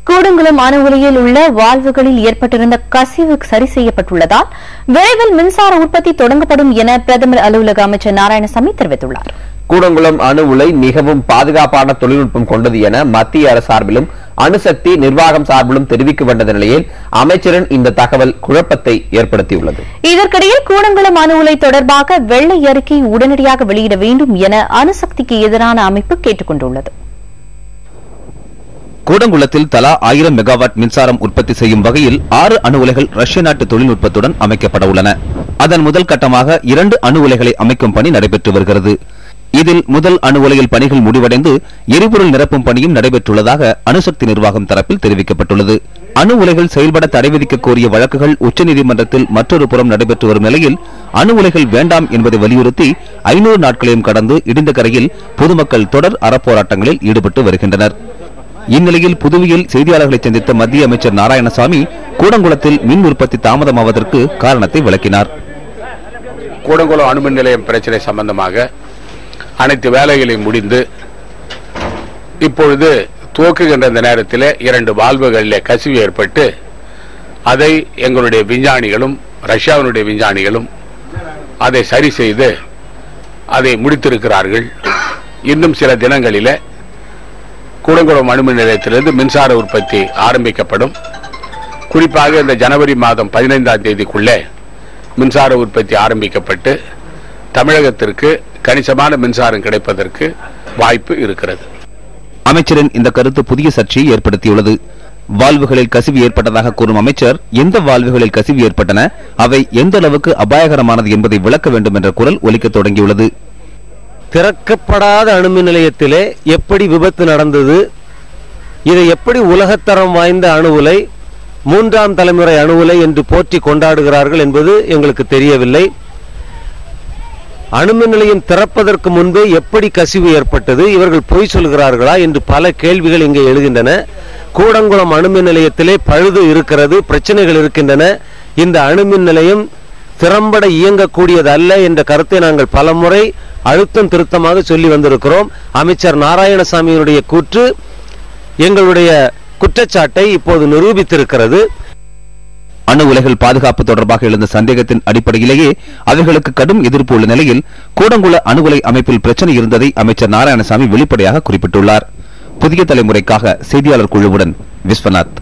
கூடங்குளம் அணு உலையில் உள்ள வால்வுகளில் ஏற்பட்டிருந்த கசிவு சரி செய்யப்பட்டுள்ளதால் விரைவில் மின்சார உற்பத்தி தொடங்கப்படும் என பிரதமர் அலுவலக அமைச்சர் நாராயணசாமி தெரிவித்துள்ளார். கூடங்குளம் அணு உலை மிகவும் பாதுகாப்பான தொழில்நுட்பம் கொண்டது என மத்திய அரசு சார்பிலும் அணுசக்தி நிர்வாகம் சார்பிலும் தெரிவிக்கப்பட்ட நிலையில் அமைச்சரின் இந்த தகவல் குழப்பத்தை ஏற்படுத்தியுள்ளது. இதற்கிடையில் கூடங்குளம் அணு உலை தொடர்பாக வெள்ளை அறிக்கை உடனடியாக வெளியிட வேண்டும் என அணுசக்திக்கு எதிரான அமைப்பு கேட்டுக் கொண்டுள்ளது. கூடங்குளத்தில் தலா 1000 மெகாவாட் மின்சாரம் உற்பத்தி செய்யும் வகையில் 6 அணு உலைகள் ரஷ்ய நாட்டு தொழில்நுட்பத்துடன் அமைக்கப்பட உள்ளன. அதன் முதல் கட்டமாக 2 அணு உலைகளை அமைக்கும் பணி நடைபெற்று வருகிறது. இதில் முதல் அணு உலையில் பணிகள் முடிவடைந்து எரிபொருள் நிரப்பும் பணியும் நடைபெற்றுள்ளதாக அணுசக்தி நிர்வாகம் தரப்பில் தெரிவிக்கப்பட்டுள்ளது. அணு உலைகள் செயல்பட தடை விதிக்க கோரிய வழக்குகள் உச்சநீதிமன்றத்தில் மற்றொரு புறம் நடைபெற்று வரும் நிலையில் அணு உலைகள் வேண்டாம் என்பதை வலியுறுத்தி 500 நாட்களையும் கடந்து இடிந்த கரையில் பொதுமக்கள் தொடர் அறப்போராட்டங்களில் ஈடுபட்டு வருகின்றனர். இந்நிலையில் புதுவையில் செய்தியாளர்களை சந்தித்த மத்திய அமைச்சர் நாராயணசாமி கூடங்குளத்தில் மின் உற்பத்தி தாமதமாவதற்கு காரணத்தை விளக்கினார். கூடங்குளம் அணுமின் நிலையம் பிரச்சனை சம்பந்தமாக அனைத்து வேலைகளையும் முடிந்து இப்பொழுது துவக்குகின்ற இந்த நேரத்தில் 2 வால்வுகளிலே கசிவு ஏற்பட்டு அதை எங்களுடைய விஞ்ஞானிகளும் ரஷ்யாவினுடைய விஞ்ஞானிகளும் அதை சரி செய்து அதை முடித்திருக்கிறார்கள். இன்னும் சில தினங்களிலே கூடங்குளம் அணுமின் நிலையத்திலிருந்து மின்சார உற்பத்தி ஆரம்பிக்கப்படும். குறிப்பாக இந்த ஜனவரி மாதம் 15ஆம் தேதிக்குள்ளே மின்சார உற்பத்தி ஆரம்பிக்கப்பட்டு தமிழகத்திற்கு கணிசமான மின்சாரம் கிடைப்பதற்கு வாய்ப்பு இருக்கிறது. அமைச்சரின் இந்த கருத்து புதிய சர்ச்சையை ஏற்படுத்தியுள்ளது. வால்வுகளில் கசிவு ஏற்பட்டதாக கூறும் அமைச்சர் எந்த வால்வுகளில் கசிவு ஏற்பட்டன, அவை எந்த அளவுக்கு அபாயகரமானது என்பதை விளக்க வேண்டும் என்ற குரல் ஒலிக்க தொடங்கியுள்ளது. திறக்கப்படாத அணுமின் நிலையத்திலே எப்படி விபத்து நடந்தது, இதை எப்படி உலகத்தரம் வாய்ந்த அணு உலை 3ஆம் தலைமுறை அணு உலை என்று போற்றி கொண்டாடுகிறார்கள் என்பது எங்களுக்கு தெரியவில்லை. அணுமின் நிலையம் திறப்பதற்கு முன்பே எப்படி கசிவு ஏற்பட்டது, இவர்கள் பொய் சொல்கிறார்களா என்று பல கேள்விகள் இங்கே எழுகின்றன. கூடங்குளம் அணுமின் நிலையத்திலே பழுது இருக்கிறது, பிரச்சனைகள் இருக்கின்றன. இந்த அணுமின் நிலையம் திறம்பட இயங்கக்கூடியது அல்ல என்ற கருத்தை நாங்கள் பலமுறை அழுத்தம் திருத்தமாக சொல்லி வந்திருக்கிறோம். அமைச்சர் நாராயணசாமியினுடைய கூற்று எங்களுடைய குற்றச்சாட்டை இப்போது நிரூபித்திருக்கிறது. அணு உலைகள் பாதுகாப்பு தொடர்பாக எழுந்த சந்தேகத்தின் அடிப்படையிலேயே அவர்களுக்கு கடும் எதிர்ப்பு உள்ள நிலையில் கூடங்குள அணு உலை அமைப்பில் பிரச்சனை இருந்ததை அமைச்சர் நாராயணசாமி வெளிப்படையாக குறிப்பிட்டுள்ளார். புதிய தலைமுறைக்காக செய்தியாளர் குழுவுடன் விஸ்வநாத்.